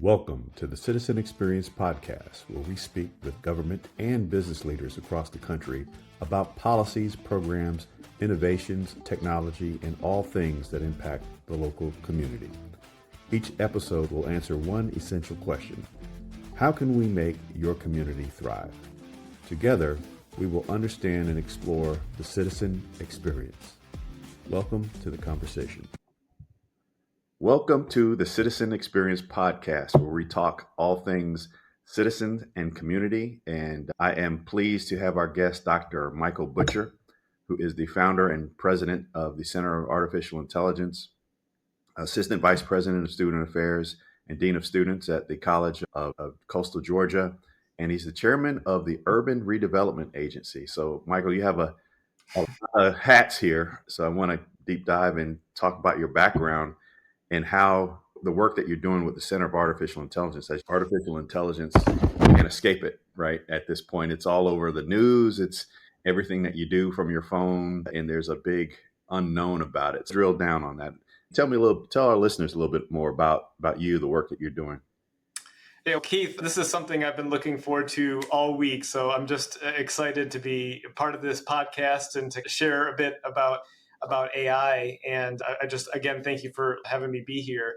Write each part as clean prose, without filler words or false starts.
Welcome to the Citizen Experience Podcast, where we speak with government and business leaders across the country about policies, programs, innovations, technology, and all things that impact the local community. Each episode will answer one essential question: how can we make your community thrive? Together, we will understand and explore the citizen experience. Welcome to the conversation. Welcome to the Citizen Experience Podcast, where we talk all things citizens and community. And I am pleased to have our guest, Dr. Michael Butcher, who is the founder and president of the Center of Artificial Intelligence, assistant vice president of student affairs, and dean of students at the College of Coastal Georgia. And he's the chairman of the Urban Redevelopment Agency. So, Michael, you have a lot of hats here. So I want to deep dive and talk about your background and how the work that you're doing with the Center of Artificial Intelligence. Artificial intelligence, you can't escape it, right? At this point, it's all over the news. It's everything that you do from your phone, and there's a big unknown about it. Drill down on that. Tell our listeners a little bit more about you, the work that you're doing. Hey, Keith, this is something I've been looking forward to all week. So I'm just excited to be part of this podcast and to share a bit about AI. And I just, again, thank you for having me be here.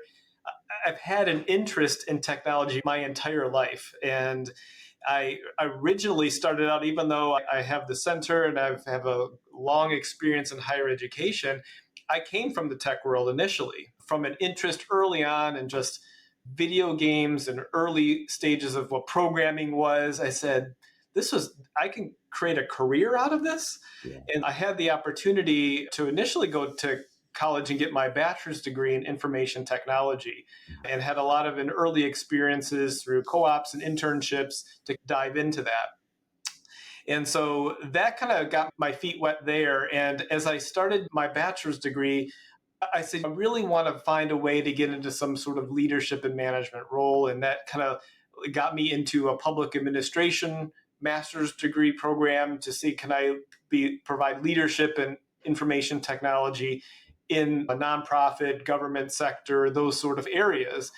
I've had an interest in technology my entire life. And I originally started out, even though I have the center and I have a long experience in higher education, I came from the tech world initially, from an interest early on in just video games and early stages of what programming was. I said, I can create a career out of this. Yeah. And I had the opportunity to initially go to college and get my bachelor's degree in information technology, and had a lot of early experiences through co-ops and internships to dive into that. And so that kind of got my feet wet there. And as I started my bachelor's degree, I said, I really want to find a way to get into some sort of leadership and management role. And that kind of got me into a public administration master's degree program to see, can I provide leadership and information technology in a nonprofit, government sector, those sort of areas.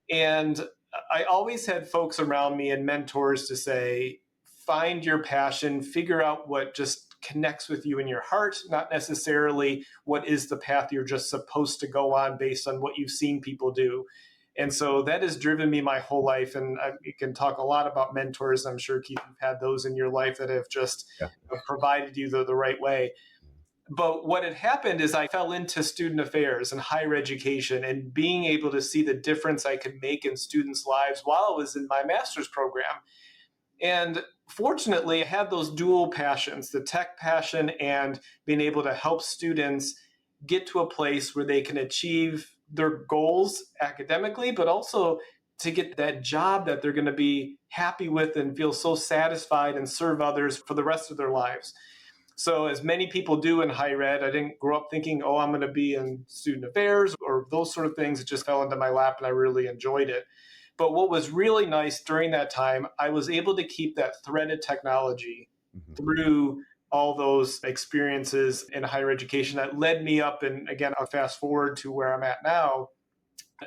And I always had folks around me and mentors to say, find your passion, figure out what just connects with you in your heart, not necessarily what is the path you're just supposed to go on based on what you've seen people do. And so that has driven me my whole life. And you can talk a lot about mentors. I'm sure, Keith, you've had those in your life that have just provided you the right way. But what had happened is I fell into student affairs and higher education and being able to see the difference I could make in students' lives while I was in my master's program. And fortunately, I had those dual passions, the tech passion and being able to help students get to a place where they can achieve their goals academically, but also to get that job that they're going to be happy with and feel so satisfied and serve others for the rest of their lives. So as many people do in higher ed, I didn't grow up thinking, I'm going to be in student affairs or those sort of things. It just fell into my lap and I really enjoyed it. But what was really nice during that time, I was able to keep that thread of technology through all those experiences in higher education that led me up. And again, I'll fast forward to where I'm at now.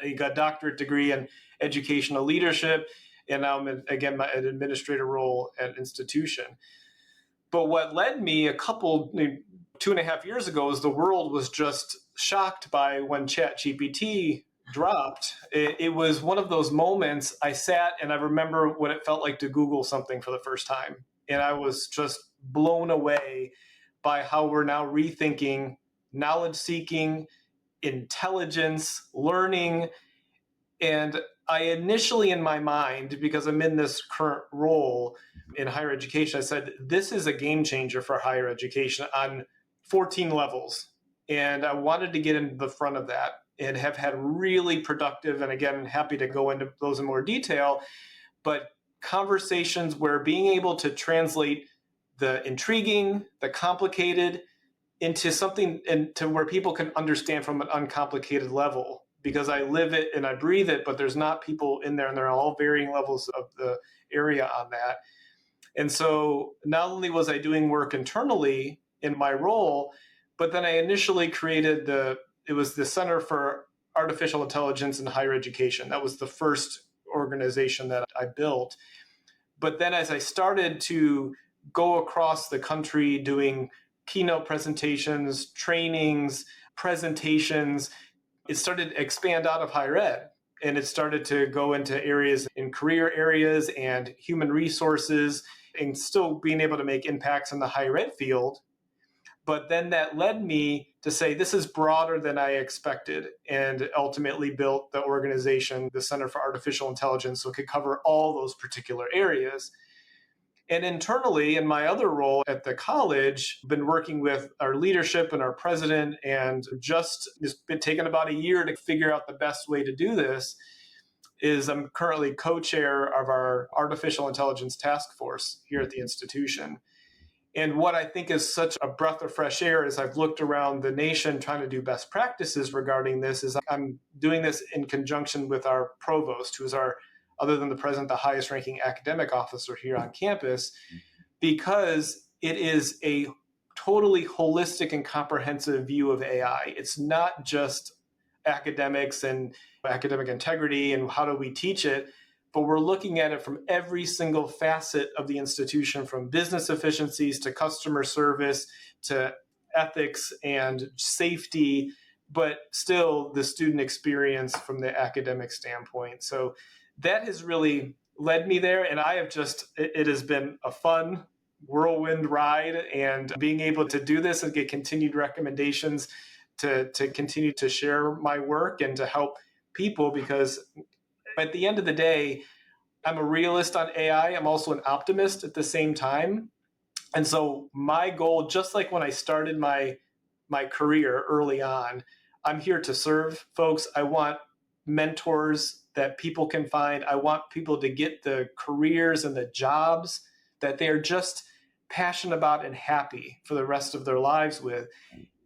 I got a doctorate degree in educational leadership, and now I'm an administrator role at an institution. But what led me 2.5 years ago is the world was just shocked by when ChatGPT dropped. It was one of those moments I sat and I remember what it felt like to Google something for the first time. And I was just blown away by how we're now rethinking knowledge seeking, intelligence, learning. And I initially in my mind, because I'm in this current role in higher education, I said, this is a game changer for higher education on 14 levels. And I wanted to get into the front of that and have had really productive, and again, happy to go into those in more detail, but conversations where being able to translate the intriguing, the complicated into something and to where people can understand from an uncomplicated level, because I live it and I breathe it, but there's not people in there and they're all varying levels of the area on that. And so not only was I doing work internally in my role, but then I initially created it was the Center for Artificial Intelligence in Higher Education. That was the first organization that I built. But then as I started to go across the country doing keynote presentations, trainings, presentations, it started to expand out of higher ed. And it started to go into areas in career areas and human resources and still being able to make impacts in the higher ed field. But then that led me to say, this is broader than I expected, and ultimately built the organization, the Center for Artificial Intelligence, so it could cover all those particular areas. And internally, in my other role at the college, I've been working with our leadership and our president, and just it's been taken about a year to figure out the best way to do this. Is I'm currently co-chair of our artificial intelligence task force here at the institution. And what I think is such a breath of fresh air as I've looked around the nation trying to do best practices regarding this is I'm doing this in conjunction with our provost, who is our, other than the president, the highest ranking academic officer here on campus, because it is a totally holistic and comprehensive view of AI. It's not just academics and academic integrity and how do we teach it, but we're looking at it from every single facet of the institution, from business efficiencies to customer service to ethics and safety, but still the student experience from the academic standpoint. So that has really led me there. And I have just, it has been a fun whirlwind ride, and being able to do this and get continued recommendations to continue to share my work and to help people, because at the end of the day, I'm a realist on AI. I'm also an optimist at the same time. And so my goal, just like when I started my career early on, I'm here to serve folks. I want mentors that people can find. I want people to get the careers and the jobs that they're just passionate about and happy for the rest of their lives with.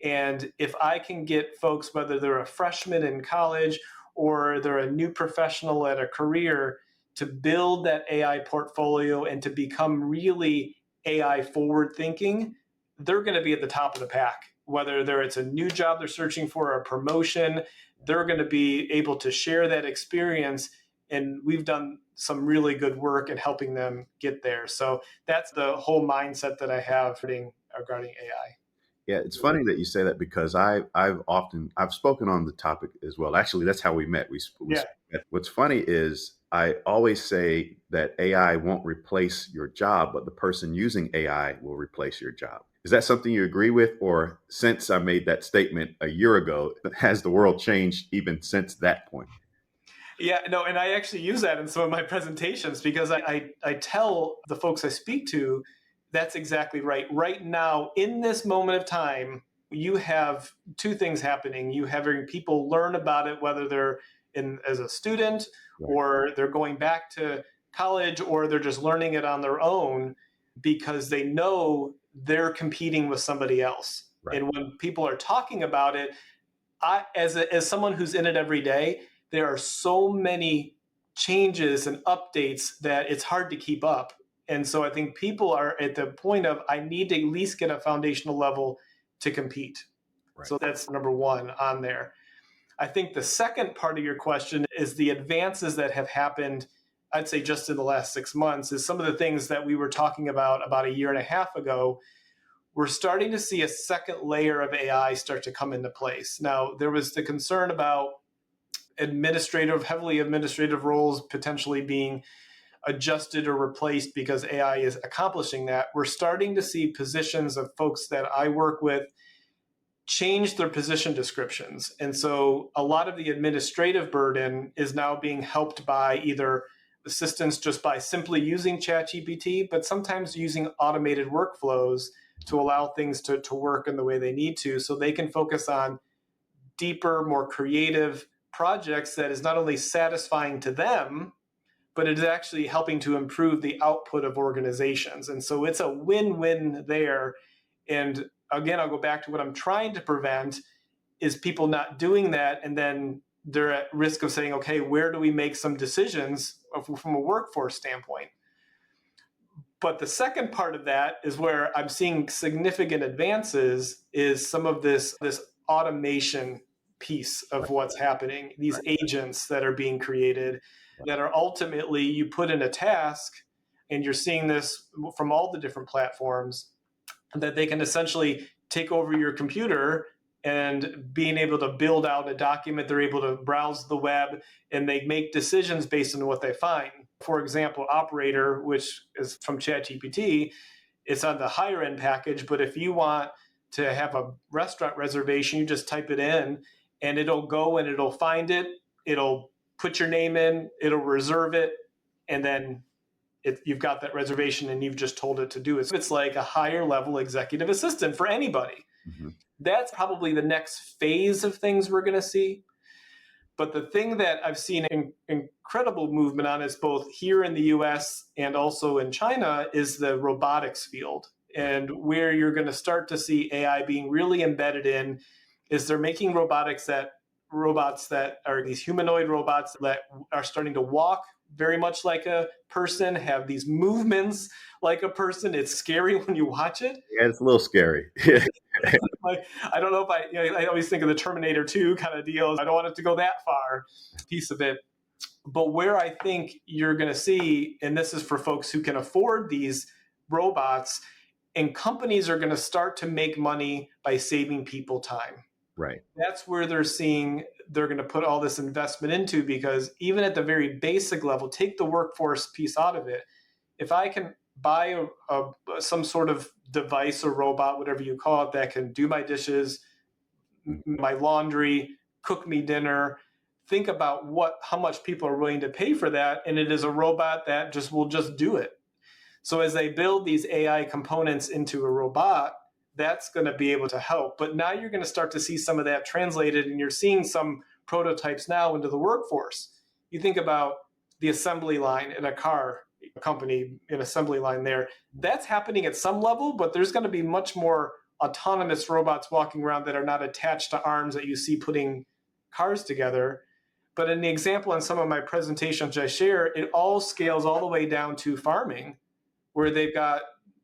And if I can get folks, whether they're a freshman in college or they're a new professional at a career, to build that AI portfolio and to become really AI forward thinking, they're going to be at the top of the pack. Whether it's a new job they're searching for, a promotion, they're going to be able to share that experience. And we've done some really good work in helping them get there. So that's the whole mindset that I have regarding AI. Yeah, it's funny that you say that because I've spoken on the topic as well. Actually, that's how we met. We Yeah. met. What's funny is I always say that AI won't replace your job, but the person using AI will replace your job. Is that something you agree with? Or since I made that statement a year ago, has the world changed even since that point? Yeah, no, and I actually use that in some of my presentations because I tell the folks I speak to that's exactly right. Right now, in this moment of time, you have two things happening. You having people learn about it, whether they're in as a student Right, or they're going back to college or they're just learning it on their own because they know they're competing with somebody else. right, And when people are talking about it, as someone who's in it every day, there are so many changes and updates that it's hard to keep up. And so I think people are at the point of, I need to at least get a foundational level to compete. right. So that's number one on there. I think the second part of your question is the advances that have happened, I'd say just in the last 6 months, is some of the things that we were talking about a year and a half ago. We're starting to see a second layer of AI start to come into place. Now, there was the concern about heavily administrative roles potentially being adjusted or replaced because AI is accomplishing that. We're starting to see positions of folks that I work with change their position descriptions. And so a lot of the administrative burden is now being helped by either assistance just by simply using ChatGPT, but sometimes using automated workflows to allow things to work in the way they need to, so they can focus on deeper, more creative projects that is not only satisfying to them, but it is actually helping to improve the output of organizations. And so it's a win-win there. And again, I'll go back to what I'm trying to prevent is people not doing that. And then they're at risk of saying, okay, where do we make some decisions from a workforce standpoint? But the second part of that is where I'm seeing significant advances is some of this automation piece of what's happening, these agents that are being created. that are ultimately you put in a task, and you're seeing this from all the different platforms, that they can essentially take over your computer and being able to build out a document. They're able to browse the web and they make decisions based on what they find. For example, Operator, which is from ChatGPT, it's on the higher end package, but if you want to have a restaurant reservation, you just type it in and it'll go and it'll find it. It'll put your name in, it'll reserve it, and then you've got that reservation and you've just told it to do it. So it's like a higher level executive assistant for anybody. Mm-hmm. That's probably the next phase of things we're going to see. But the thing that I've seen incredible movement on is both here in the US and also in China is the robotics field. And where you're going to start to see AI being really embedded in is they're making robots that are these humanoid robots that are starting to walk very much like a person, have these movements like a person. It's scary when you watch it. Yeah, it's a little scary. Like, I don't know if I always think of the Terminator 2 kind of deals. I don't want it to go that far, piece of it. But where I think you're going to see, and this is for folks who can afford these robots, and companies are going to start to make money by saving people time. Right. That's where they're going to put all this investment into, because even at the very basic level, take the workforce piece out of it. If I can buy some sort of device or robot, whatever you call it, that can do my dishes, my laundry, cook me dinner, think about how much people are willing to pay for that. And it is a robot that will just do it. So as they build these AI components into a robot, that's going to be able to help. But now you're going to start to see some of that translated, and you're seeing some prototypes now into the workforce. You think about the assembly line in a car company, an assembly line there. That's happening at some level, but there's going to be much more autonomous robots walking around that are not attached to arms that you see putting cars together. But in the example in some of my presentations I share, it all scales all the way down to farming, where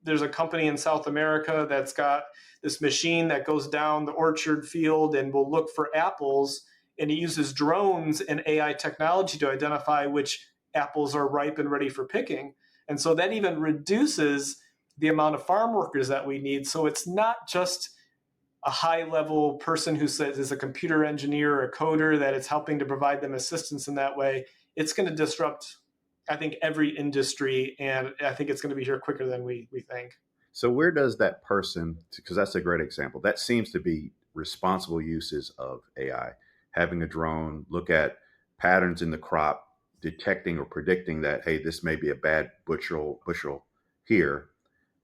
there's a company in South America that's got this machine that goes down the orchard field and will look for apples, and it uses drones and AI technology to identify which apples are ripe and ready for picking. And so that even reduces the amount of farm workers that we need. So it's not just a high level person who says is a computer engineer or a coder that it's helping to provide them assistance in that way. It's going to disrupt, I think, every industry, and I think it's going to be here quicker than we think. So where does that person, because that's a great example, that seems to be responsible uses of AI, having a drone look at patterns in the crop, detecting or predicting that, hey, this may be a bad bushel here.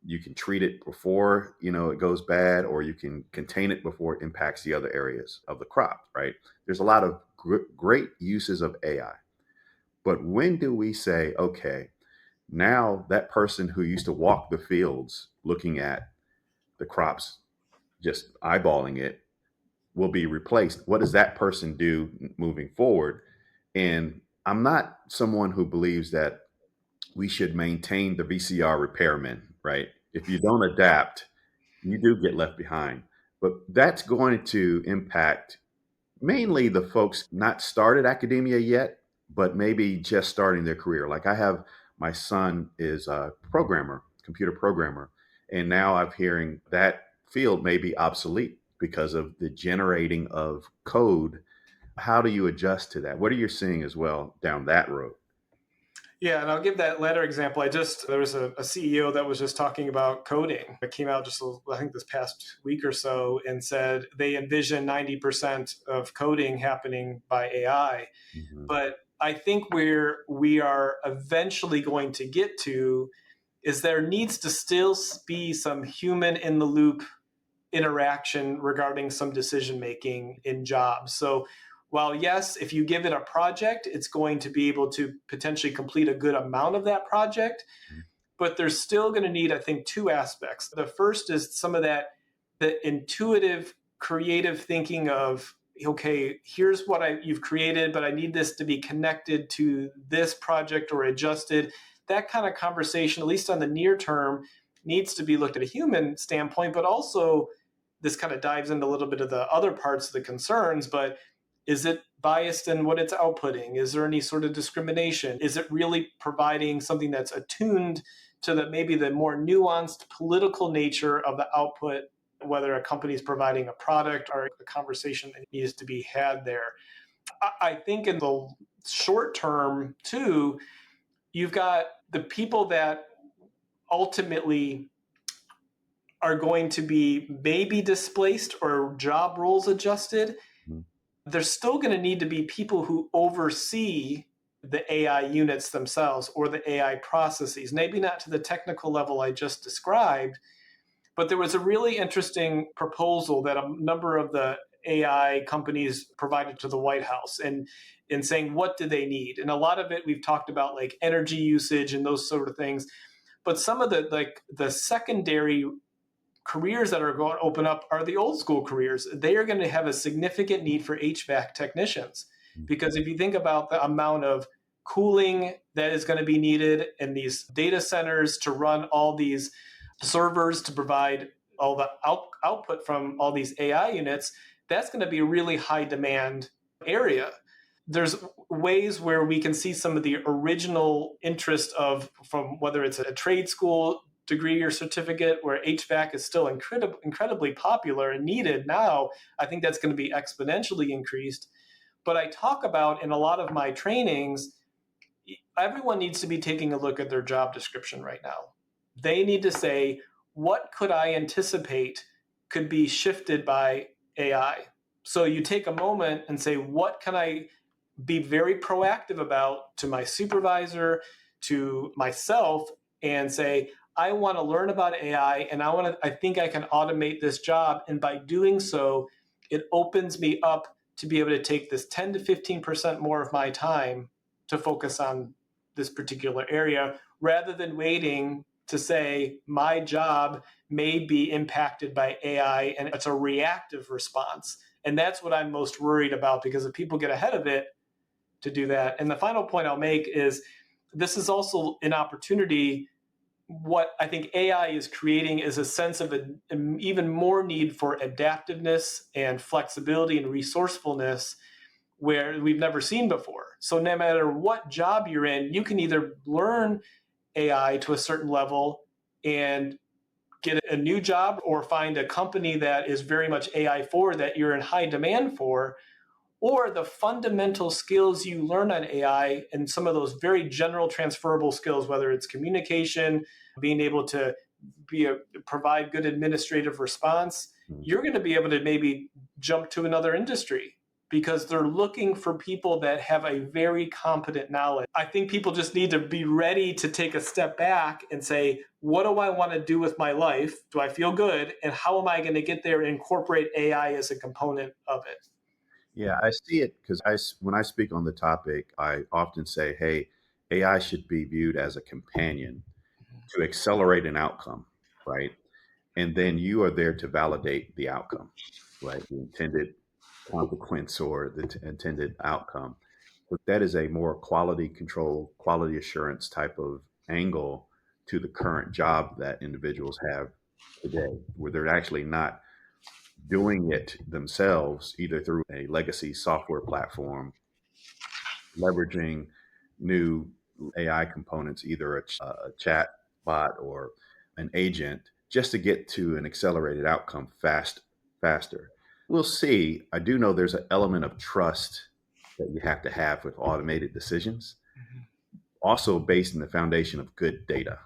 You can treat it before it goes bad, or you can contain it before it impacts the other areas of the crop, right? There's a lot of great uses of AI. But when do we say, okay, now that person who used to walk the fields looking at the crops, just eyeballing it, will be replaced? What does that person do moving forward? And I'm not someone who believes that we should maintain the VCR repairman, right? If you don't adapt, you do get left behind. But that's going to impact mainly the folks not started academia yet, but maybe just starting their career. Like I have, my son is a programmer, computer programmer, and now I'm hearing that field may be obsolete because of the generating of code. How do you adjust to that? What are you seeing as well down that road? Yeah, and I'll give that latter example. There was a CEO that was just talking about coding. It came out I think this past week or so, and said they envision 90% of coding happening by AI. Mm-hmm. But I think where we are eventually going to get to is there needs to still be some human in the loop interaction regarding some decision making in jobs. So while yes, if you give it a project, it's going to be able to potentially complete a good amount of that project, but there's still going to need, I think, two aspects. The first is some of the intuitive, creative thinking of, okay, here's what you've created, but I need this to be connected to this project or adjusted. That kind of conversation, at least on the near term, needs to be looked at a human standpoint, but also this kind of dives into a little bit of the other parts of the concerns, but Is it biased in what it's outputting? Is there any sort of discrimination? Is it really providing something that's attuned to maybe the more nuanced political nature of the output, whether a company is providing a product or a conversation that needs to be had there? I think in the short term, too, you've got the people that ultimately are going to be maybe displaced or job roles adjusted. Mhm. There's still going to need to be people who oversee the AI units themselves or the AI processes, maybe not to the technical level I just described, but there was a really interesting proposal that a number of the AI companies provided to the White House and in saying what do they need. And a lot of it we've talked about, like energy usage and those sort of things. But some of the secondary careers that are going to open up are the old school careers. They are going to have a significant need for HVAC technicians, because if you think about the amount of cooling that is going to be needed in these data centers to run all these servers to provide all the output from all these AI units, that's going to be a really high demand area. There's ways where we can see some of the original interest of, from whether it's a trade school degree or certificate where HVAC is still incredibly popular and needed now. I think that's going to be exponentially increased. But I talk about in a lot of my trainings, everyone needs to be taking a look at their job description right now. They need to say, what could I anticipate could be shifted by AI? So you take a moment and say, what can I be very proactive about to my supervisor, to myself, and say, I want to learn about AI and I think I can automate this job. And by doing so, it opens me up to be able to take this 10 to 15% more of my time to focus on this particular area, rather than waiting to say my job may be impacted by AI and it's a reactive response. And that's what I'm most worried about, because if people get ahead of it, to do that. And the final point I'll make is this is also an opportunity. What I think AI is creating is a sense of an even more need for adaptiveness and flexibility and resourcefulness where we've never seen before. So no matter what job you're in, you can either learn AI to a certain level and get a new job, or find a company that is very much AI forward that you're in high demand for, or the fundamental skills you learn on AI and some of those very general transferable skills, whether it's communication, being able to provide good administrative response, you're going to be able to maybe jump to another industry, because they're looking for people that have a very competent knowledge. I think people just need to be ready to take a step back and say, what do I want to do with my life? Do I feel good? And how am I going to get there and incorporate AI as a component of it? Yeah, I see it because when I speak on the topic, I often say, hey, AI should be viewed as a companion to accelerate an outcome, right? And then you are there to validate the outcome, right? The intended consequence or the intended outcome. But that is a more quality control, quality assurance type of angle to the current job that individuals have today, where they're actually not doing it themselves, either through a legacy software platform, leveraging new AI components, either a chat bot or an agent, just to get to an accelerated outcome faster. We'll see. I do know there's an element of trust that you have to have with automated decisions, Mhm. also based in the foundation of good data,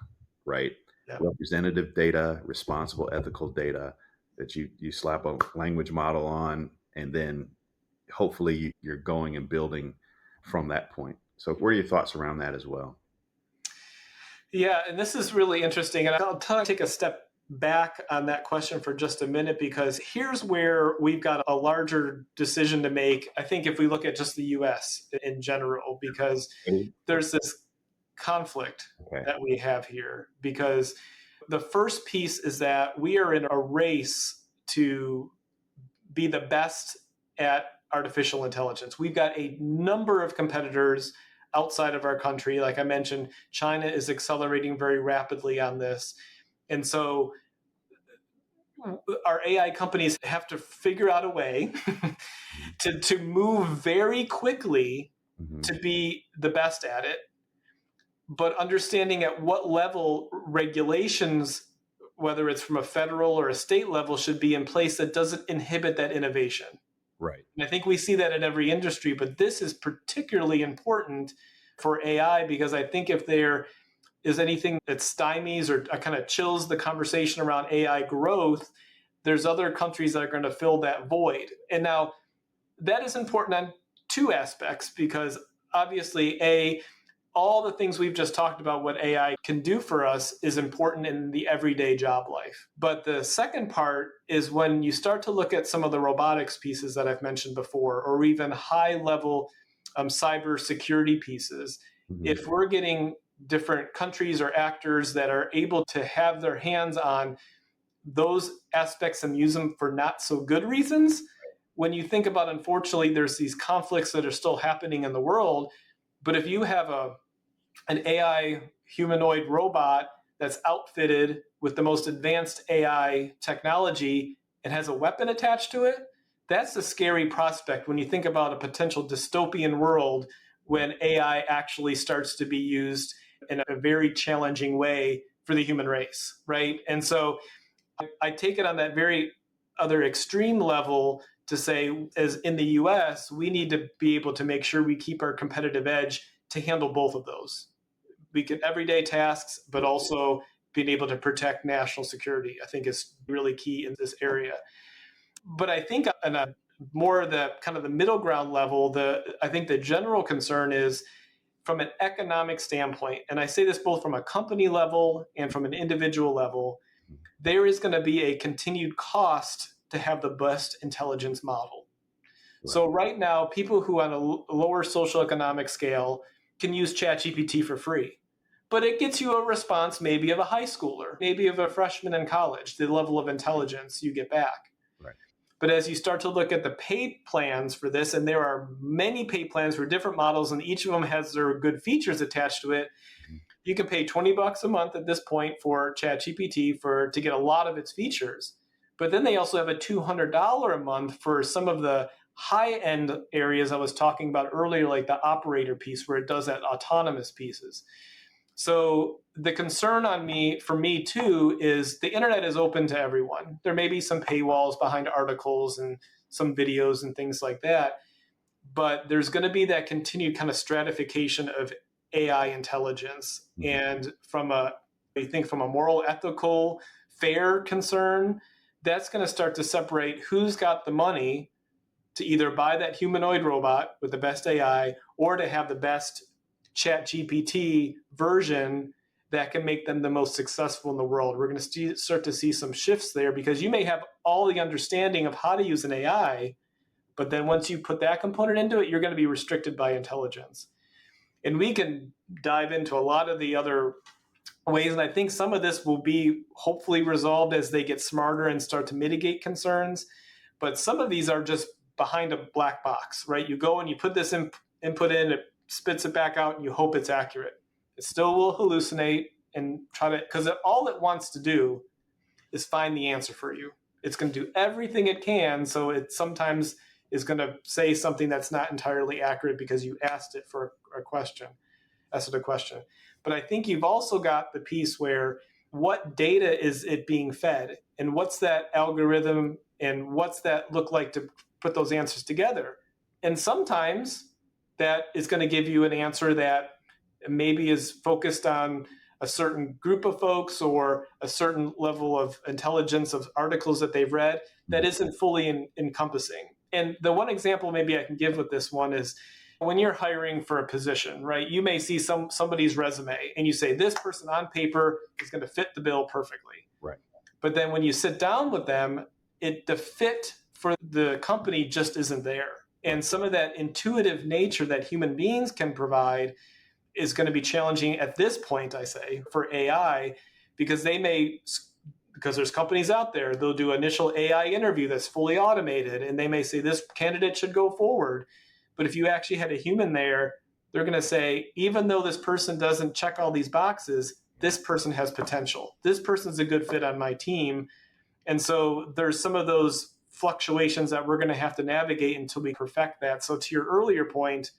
right? Yeah. Representative data, responsible, ethical data that you slap a language model on, and then hopefully you're going and building from that point. So, what are your thoughts around that as well? Yeah, and this is really interesting. And I'll take a step back on that question for just a minute, because here's where we've got a larger decision to make. I think if we look at just the US in general, because there's this conflict Okay. that we have here. Because the first piece is that we are in a race to be the best at artificial intelligence. We've got a number of competitors outside of our country. Like I mentioned, China is accelerating very rapidly on this. And so our AI companies have to figure out a way to move very quickly Mm-hmm. to be the best at it, but understanding at what level regulations, whether it's from a federal or a state level, should be in place that doesn't inhibit that innovation. Right. And I think we see that in every industry, but this is particularly important for AI because I think if there is anything that stymies or kind of chills the conversation around AI growth, there's other countries that are going to fill that void. And now that is important on two aspects because obviously, all the things we've just talked about, what AI can do for us, is important in the everyday job life. But the second part is when you start to look at some of the robotics pieces that I've mentioned before, or even high level cyber security pieces. Mm-hmm. If we're getting different countries or actors that are able to have their hands on those aspects and use them for not so good reasons, when you think about, unfortunately, there's these conflicts that are still happening in the world. But if you have an AI humanoid robot that's outfitted with the most advanced AI technology and has a weapon attached to it, that's a scary prospect when you think about a potential dystopian world when AI actually starts to be used in a very challenging way for the human race, right? And so I take it on that very other extreme level to say, as in the US, we need to be able to make sure we keep our competitive edge to handle both of those. We get everyday tasks, but also being able to protect national security, I think is really key in this area. But I think on a more the kind of the middle ground level, I think the general concern is from an economic standpoint, and I say this both from a company level and from an individual level, there is going to be a continued cost to have the best intelligence model. Right. So right now, people who on a lower social economic scale can use ChatGPT for free, but it gets you a response maybe of a high schooler, maybe of a freshman in college, the level of intelligence you get back. Right. But as you start to look at the paid plans for this, and there are many paid plans for different models, and each of them has their good features attached to it, you can pay $20 a month at this point for ChatGPT to get a lot of its features. But then they also have a $200 a month for some of the high-end areas I was talking about earlier, like the operator piece where it does that autonomous pieces. So the concern for me too, is the internet is open to everyone. There may be some paywalls behind articles and some videos and things like that, but there's going to be that continued kind of stratification of AI intelligence. Mm-hmm. And from a moral, ethical, fair concern, that's going to start to separate who's got the money to either buy that humanoid robot with the best AI or to have the best ChatGPT version that can make them the most successful in the world. We're going to start to see some shifts there because you may have all the understanding of how to use an AI, but then once you put that component into it, you're going to be restricted by intelligence. And we can dive into a lot of the other ways, and I think some of this will be hopefully resolved as they get smarter and start to mitigate concerns. But some of these are just behind a black box, right? You go and you put this input in, it spits it back out, and you hope it's accurate. It still will hallucinate and try to, because all it wants to do is find the answer for you. It's going to do everything it can, so it sometimes is going to say something that's not entirely accurate because you asked it for a question. But I think you've also got the piece where what data is it being fed, and what's that algorithm, and what's that look like to put those answers together. And sometimes that is going to give you an answer that maybe is focused on a certain group of folks or a certain level of intelligence of articles that they've read that isn't fully encompassing. And the one example maybe I can give with this one is when you're hiring for a position, right? You may see somebody's resume and you say, this person on paper is going to fit the bill perfectly. Right. But then when you sit down with them, the fit for the company just isn't there. And some of that intuitive nature that human beings can provide is going to be challenging at this point, I say, for AI, because there's companies out there, they'll do initial AI interview that's fully automated, and they may say this candidate should go forward. But if you actually had a human there, they're going to say, even though this person doesn't check all these boxes, this person has potential. This person's a good fit on my team. And so there's some of those fluctuations that we're going to have to navigate until we perfect that. So to your earlier point,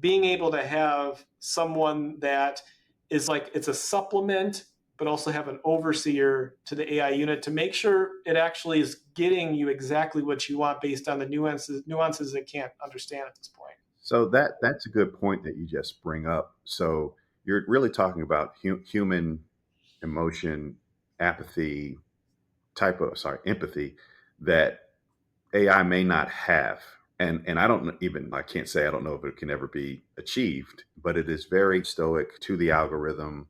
being able to have someone that is like it's a supplement, but also have an overseer to the AI unit to make sure it actually is getting you exactly what you want based on the nuances it can't understand at this point. So that's a good point that you just bring up. So you're really talking about human emotion, apathy, empathy that AI may not have. And I can't say I don't know if it can ever be achieved, but it is very stoic to the algorithm,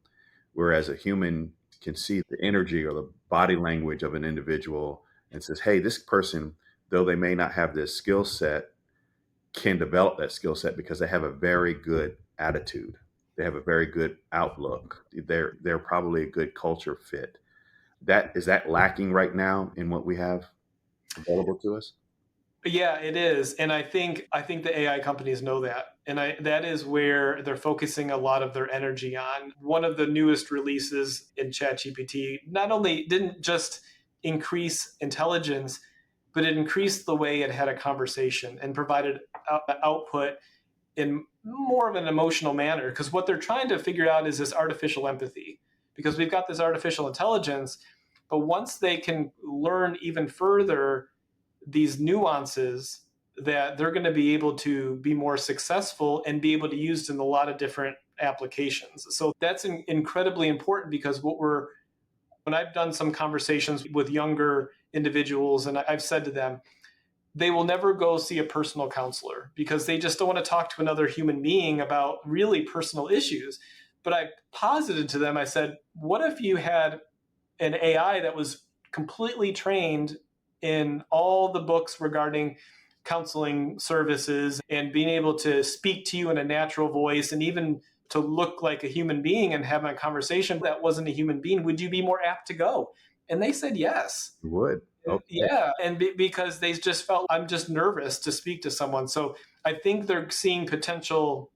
whereas a human can see the energy or the body language of an individual and says, hey, this person, though they may not have this skill set, can develop that skill set because they have a very good attitude. They have a very good outlook. They're probably a good culture fit. That lacking right now in what we have available to us? Yeah, it is, and I think the AI companies know that, and that is where they're focusing a lot of their energy on. One of the newest releases in ChatGPT not only didn't just increase intelligence, but it increased the way it had a conversation and provided output in more of an emotional manner. Because what they're trying to figure out is this artificial empathy, because we've got this artificial intelligence, but once they can learn even further these nuances that they're going to be able to be more successful and be able to use in a lot of different applications. So that's incredibly important because when I've done some conversations with younger individuals and I've said to them, they will never go see a personal counselor because they just don't want to talk to another human being about really personal issues. But I posited to them, I said, what if you had an AI that was completely trained in all the books regarding counseling services and being able to speak to you in a natural voice and even to look like a human being and have a conversation that wasn't a human being, would you be more apt to go? And they said yes. You would. Okay. Yeah, and because they just felt I'm just nervous to speak to someone. So I think they're seeing potential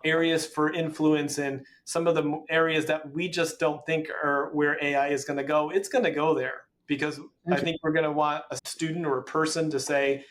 areas for influence in some of the areas that we just don't think are where AI is going to go. It's going to go there because I think we're going to want a student or a person to say,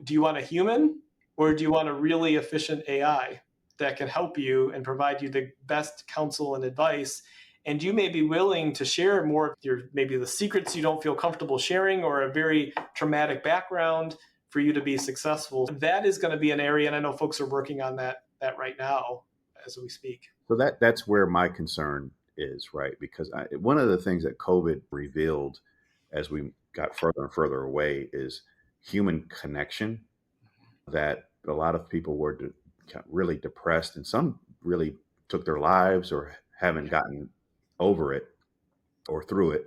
do you want a human or do you want a really efficient AI that can help you and provide you the best counsel and advice? And you may be willing to share more of your maybe the secrets you don't feel comfortable sharing or a very traumatic background for you to be successful. That is going to be an area, and I know folks are working on that right now as we speak. So that's where my concern is, right? Because one of the things that COVID revealed as we got further and further away is human connection. That a lot of people were really depressed, and some really took their lives or haven't gotten over it or through it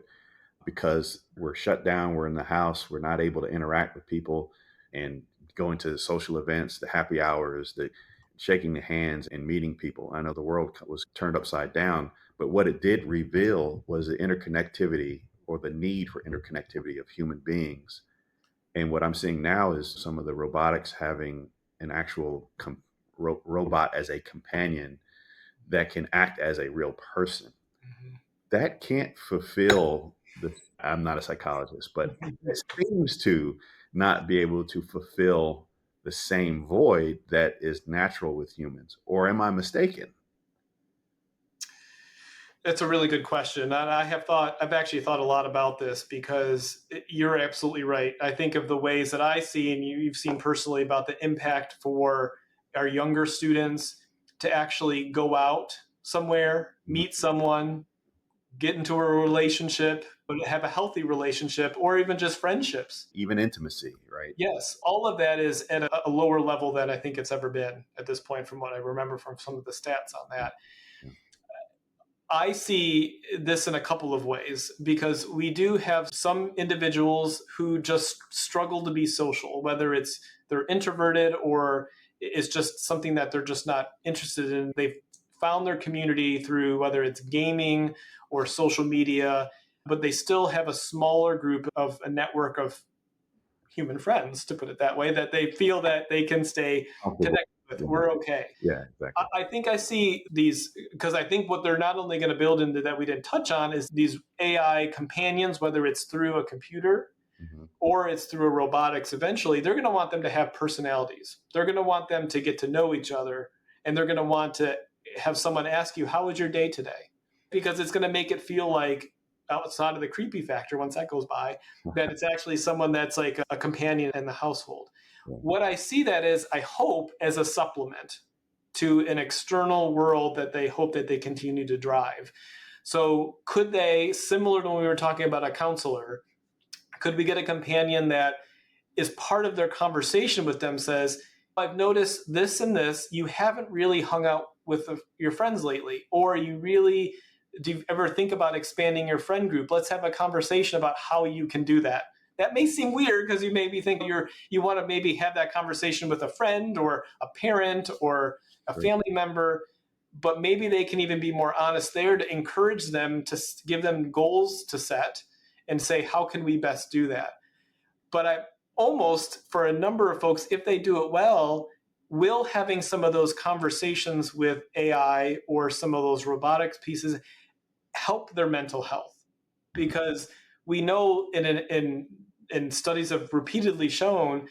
because we're shut down, we're in the house, we're not able to interact with people and going to the social events, the happy hours, the shaking the hands and meeting people. I know the world was turned upside down, but what it did reveal was the interconnectivity or the need for interconnectivity of human beings. And what I'm seeing now is some of the robotics having an actual robot as a companion that can act as a real person. Mm-hmm. That can't fulfill the, I'm not a psychologist, but it seems to not be able to fulfill the same void that is natural with humans. Or am I mistaken? That's a really good question. And I've actually thought a lot about this because you're absolutely right. I think of the ways that I see, and you've seen personally about the impact for our younger students to actually go out somewhere, meet someone, get into a relationship, but have a healthy relationship, or even just friendships. Even intimacy, right? Yes, all of that is at a lower level than I think it's ever been at this point, from what I remember from some of the stats on that. Yeah. I see this in a couple of ways because we do have some individuals who just struggle to be social, whether it's they're introverted or it's just something that they're just not interested in. They've found their community through whether it's gaming or social media, but they still have a smaller group of a network of human friends, to put it that way, that they feel that they can stay Comfortable. connected with. Yeah, We're okay. yeah, exactly. I think I see these because I think what they're not only going to build into that we didn't touch on is these AI companions, whether it's through a computer Hmm. or it's through a robotics eventually, they're going to want them to have personalities. They're going to want them to get to know each other, and they're going to want to have someone ask you, how was your day today? Because it's going to make it feel like, outside of the creepy factor, once that goes by, that it's actually someone that's like a companion in the household. Yeah. What I see that is, I hope, as a supplement to an external world that they hope that they continue to drive. So could they, similar to when we were talking about a counselor, could we get a companion that is part of their conversation with them, says, I've noticed this and this, you haven't really hung out with your friends lately, or do you ever think about expanding your friend group? Let's have a conversation about how you can do that. That may seem weird because you maybe think you want to maybe have that conversation with a friend or a parent or a Great. family member, but maybe they can even be more honest there to encourage them, to give them goals to set and say, how can we best do that? But I almost, for a number of folks, if they do it well, will having some of those conversations with AI or some of those robotics pieces help their mental health. Because we know in studies have repeatedly shown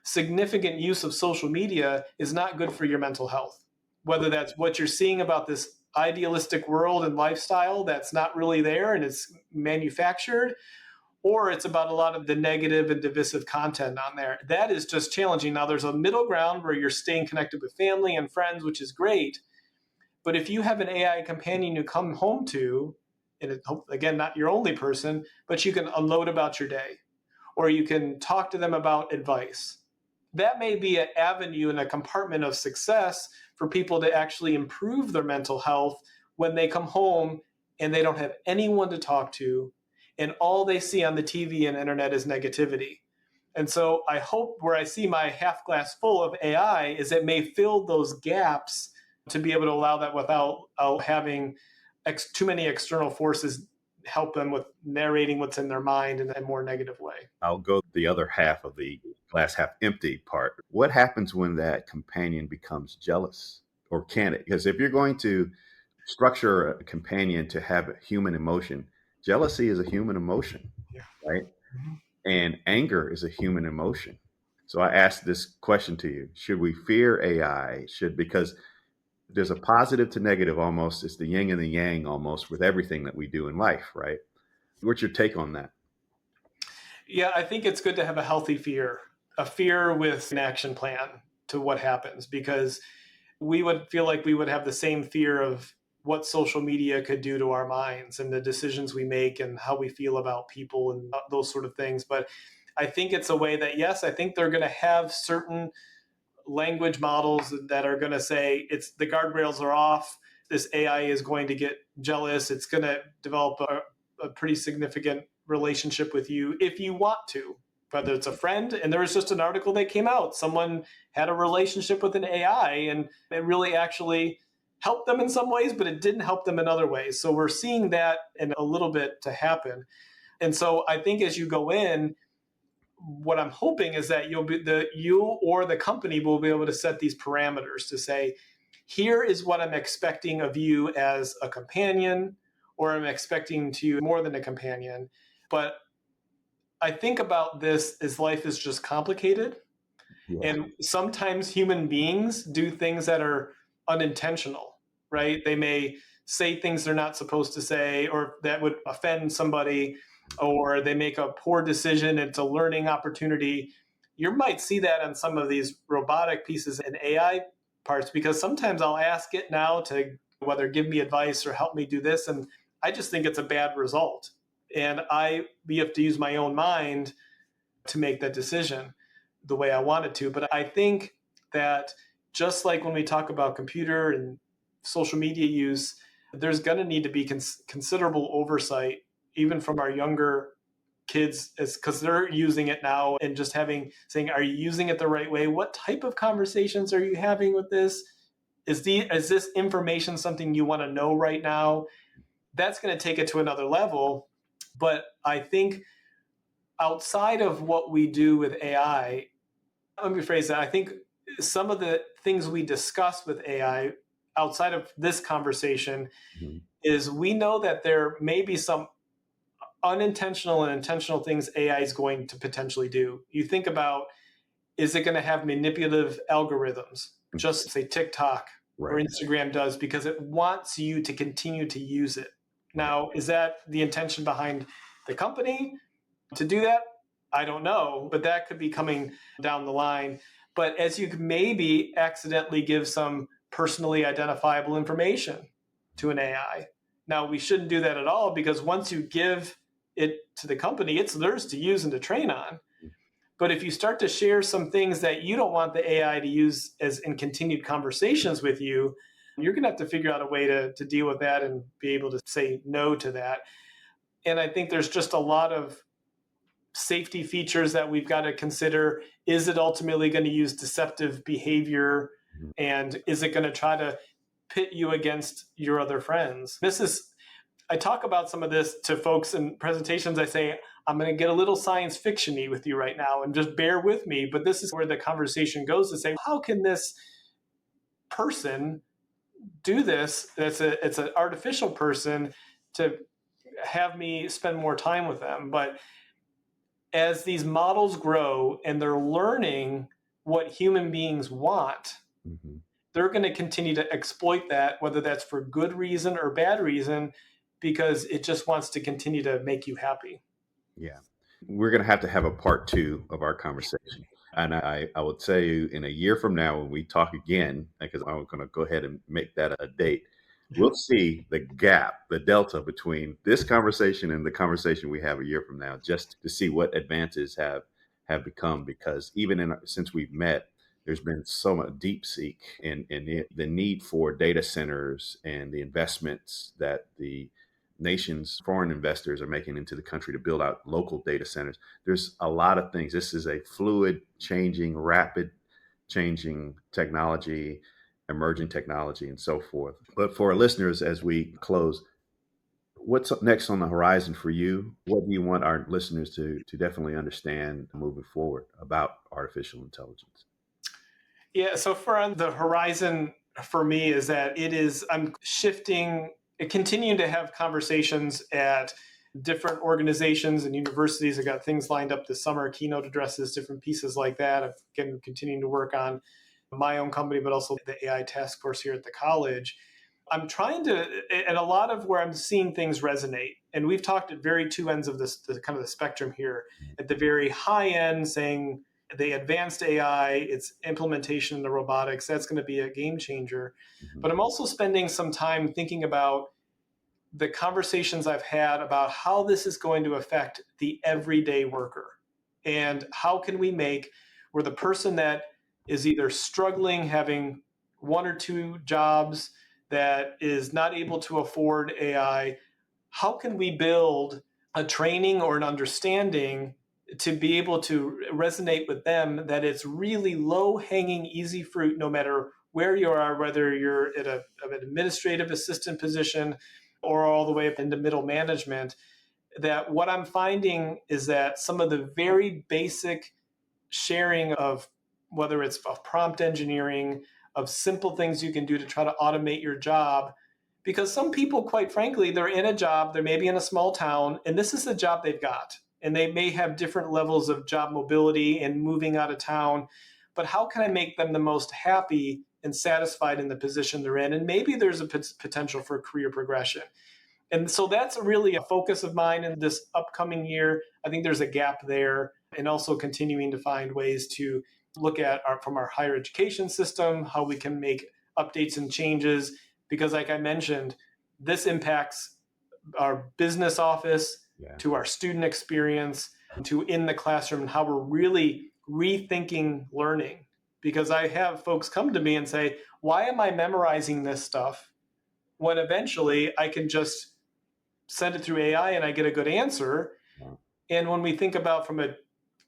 significant use of social media is not good for your mental health. Whether that's what you're seeing about this idealistic world and lifestyle that's not really there and it's manufactured, or it's about a lot of the negative and divisive content on there. That is just challenging. Now, there's a middle ground where you're staying connected with family and friends, which is great. But if you have an AI companion you come home to, and again, not your only person, but you can unload about your day, or you can talk to them about advice. That may be an avenue and a compartment of success for people to actually improve their mental health when they come home and they don't have anyone to talk to, and all they see on the TV and internet is negativity. And so I hope, where I see my half glass full of AI, is it may fill those gaps to be able to allow that without having too many external forces help them with narrating what's in their mind in a more negative way. I'll go the other half of the glass half empty part. What happens when that companion becomes jealous? Or can it? Because if you're going to structure a companion to have a human emotion, jealousy is a human emotion, Yeah. right? Mm-hmm. And anger is a human emotion. So I ask this question to you: should we fear AI? Because there's a positive to negative almost. It's the yin and the yang almost with everything that we do in life, right? What's your take on that? Yeah, I think it's good to have a healthy fear, a fear with an action plan to what happens, because we would feel like we would have the same fear of what social media could do to our minds and the decisions we make and how we feel about people and those sort of things. But I think it's a way that, yes, I think they're going to have certain language models that are going to say it's the guardrails are off. This AI is going to get jealous. It's going to develop a pretty significant relationship with you if you want to, whether it's a friend. And there was just an article that came out. Someone had a relationship with an AI and it really actually helped them in some ways, but it didn't help them in other ways. So we're seeing that in a little bit to happen. And so I think as you go in, what I'm hoping is that you or the company will be able to set these parameters to say, here is what I'm expecting of you as a companion, or I'm expecting to you more than a companion. But I think about this as life is just complicated. Yeah. And sometimes human beings do things that are unintentional, right? They may say things they're not supposed to say, or that would offend somebody, or they make a poor decision. It's a learning opportunity. You might see that on some of these robotic pieces and AI parts, because sometimes I'll ask it now to whether give me advice or help me do this. And I just think it's a bad result. And we have to use my own mind to make that decision the way I wanted to. But I think that just like when we talk about computer and social media use, there's going to need to be considerable oversight, even from our younger kids, because they're using it now, and just saying, are you using it the right way? What type of conversations are you having with this? Is this information something you want to know right now? That's going to take it to another level. But I think outside of what we do with AI, let me phrase that. I think some of the things we discuss with AI outside of this conversation Mhm. is we know that there may be some unintentional and intentional things AI is going to potentially do. You think about, is it going to have manipulative algorithms, just say TikTok or Right. Instagram does, because it wants you to continue to use it? Now, is that the intention behind the company to do that? I don't know, but that could be coming down the line. But as you maybe accidentally give some personally identifiable information to an AI. Now, we shouldn't do that at all, because once you give it to the company, it's theirs to use and to train on. But if you start to share some things that you don't want the AI to use as in continued conversations with you, you're going to have to figure out a way to deal with that and be able to say no to that. And I think there's just a lot of safety features that we've got to consider. Is it ultimately going to use deceptive behavior? And is it going to try to pit you against your other friends? I talk about some of this to folks in presentations. I say, I'm going to get a little science fiction-y with you right now, and just bear with me. But this is where the conversation goes to say, how can this person do this? It's an artificial person to have me spend more time with them. But as these models grow and they're learning what human beings want, they're going to continue to exploit that, whether that's for good reason or bad reason, because it just wants to continue to make you happy. Yeah. We're going to have a part two of our conversation. And I would say in a year from now, when we talk again, because I'm going to go ahead and make that a date, we'll see the gap, the delta between this conversation and the conversation we have a year from now, just to see what advances have become. Because even since we've met, there's been so much deep seek in the need for data centers and the investments that the nations, foreign investors are making into the country to build out local data centers. There's a lot of things. This is a fluid, changing, rapid changing technology, emerging technology, and so forth. But for our listeners, as we close, what's up next on the horizon for you? What do you want our listeners to definitely understand moving forward about artificial intelligence? Yeah, so for on the horizon for me is that I'm shifting, continuing to have conversations at different organizations and universities. I got things lined up this summer, keynote addresses, different pieces like that. I've been continuing to work on my own company, but also the AI task force here at the college. I'm trying to, and a lot of where I'm seeing things resonate, and we've talked at very two ends of this, the kind of the spectrum here. At the very high end, saying the advanced AI, its implementation in the robotics, that's going to be a game changer. But I'm also spending some time thinking about the conversations I've had about how this is going to affect the everyday worker. And how can we make where the person that is either struggling, having one or two jobs, that is not able to afford AI, how can we build a training or an understanding to be able to resonate with them that it's really low hanging, easy fruit, no matter where you are, whether you're at an administrative assistant position or all the way up into middle management. That what I'm finding is that some of the very basic sharing of, whether it's of prompt engineering, of simple things you can do to try to automate your job. Because some people, quite frankly, they're in a job, they're maybe in a small town, and this is the job they've got. And they may have different levels of job mobility and moving out of town. But how can I make them the most happy and satisfied in the position they're in? And maybe there's a potential for career progression. And so that's really a focus of mine in this upcoming year. I think there's a gap there, and also continuing to find ways to look at from our higher education system, how we can make updates and changes. Because like I mentioned, this impacts our business office, to our student experience, to in the classroom, and how we're really rethinking learning. Because I have folks come to me and say, why am I memorizing this stuff when eventually I can just send it through AI and I get a good answer? And when we think about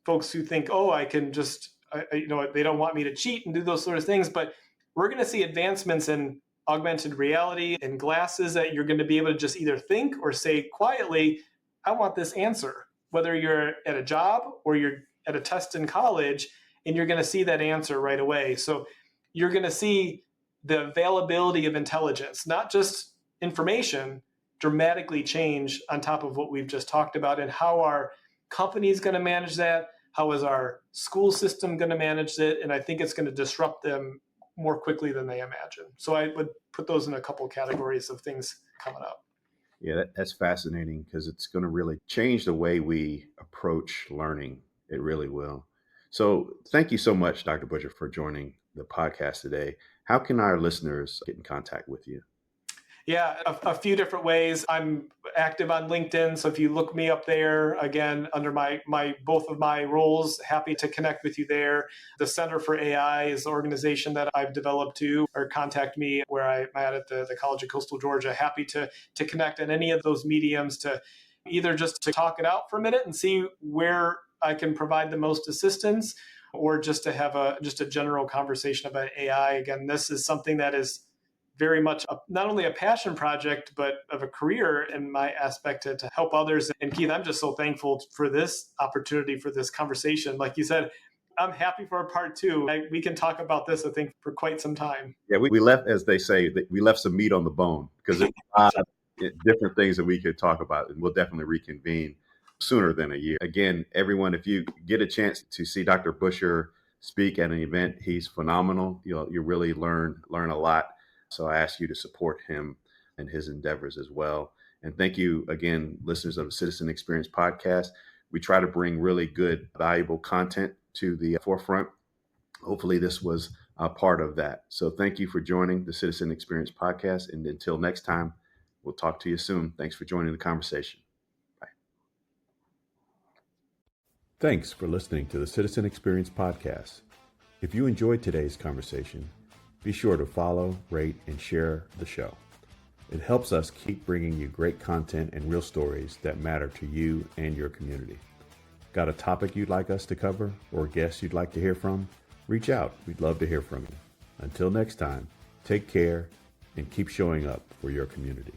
folks who think, oh, I can just, they don't want me to cheat and do those sort of things, but we're going to see advancements in augmented reality and glasses that you're going to be able to just either think or say quietly, I want this answer, whether you're at a job or you're at a test in college, and you're going to see that answer right away. So you're going to see the availability of intelligence, not just information, dramatically change on top of what we've just talked about, and how are companies going to manage that? How is our school system going to manage it? And I think it's going to disrupt them more quickly than they imagine. So I would put those in a couple categories of things coming up. Yeah, that's fascinating because it's going to really change the way we approach learning. It really will. So, thank you so much, Dr. Butcher, for joining the podcast today. How can our listeners get in contact with you? Yeah, a few different ways. I'm active on LinkedIn, so if you look me up there, again, under my both of my roles, happy to connect with you there. The Center for AI is the organization that I've developed too, or contact me where I'm at the College of Coastal Georgia. Happy to connect in any of those mediums to either just to talk it out for a minute and see where I can provide the most assistance, or just to have a general conversation about AI. Again, this is something that is very much not only a passion project, but of a career in my aspect to help others. And Keith, I'm just so thankful for this opportunity, for this conversation. Like you said, I'm happy for a part two. We can talk about this, I think, for quite some time. Yeah, we left, as they say, that we left some meat on the bone because there's a lot of different things that we could talk about, and we'll definitely reconvene sooner than a year. Again, everyone, if you get a chance to see Dr. Busher speak at an event, he's phenomenal. You really learn a lot. So I ask you to support him and his endeavors as well. And thank you again, listeners of the Citizen Experience podcast. We try to bring really good, valuable content to the forefront. Hopefully this was a part of that. So thank you for joining the Citizen Experience podcast. And until next time, we'll talk to you soon. Thanks for joining the conversation. Bye. Thanks for listening to the Citizen Experience podcast. If you enjoyed today's conversation, be sure to follow, rate, and share the show. It helps us keep bringing you great content and real stories that matter to you and your community. Got a topic you'd like us to cover or guests you'd like to hear from? Reach out. We'd love to hear from you. Until next time, take care and keep showing up for your community.